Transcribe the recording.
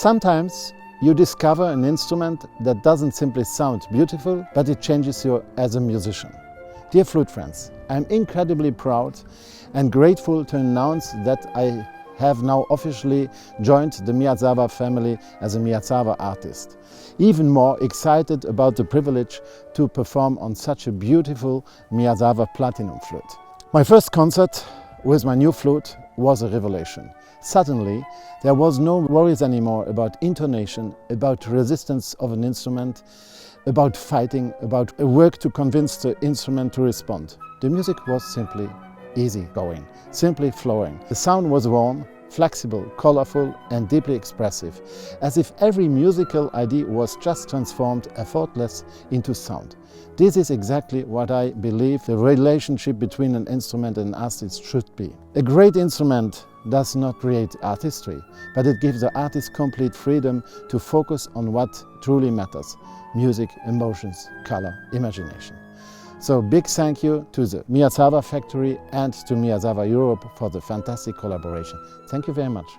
Sometimes you discover an instrument that doesn't simply sound beautiful, but it changes you as a musician. Dear flute friends, I'm incredibly proud and grateful to announce that I have now officially joined the Miyazawa family as a Miyazawa artist. Even more excited about the privilege to perform on such a beautiful Miyazawa Platinum flute. My first concert with my new flute was a revelation. Suddenly, there was no worries anymore about intonation, about resistance of an instrument, about fighting, about a work to convince the instrument to respond. The music was simply easy going, simply flowing. The sound was warm, flexible, colorful and deeply expressive, as if every musical idea was just transformed effortless into sound. This is exactly what I believe the relationship between an instrument and an artist should be. A great instrument does not create artistry, but it gives the artist complete freedom to focus on what truly matters: music, emotions, color, imagination. So big thank you to the Miyazawa factory and to Miyazawa Europe for the fantastic collaboration. Thank you very much.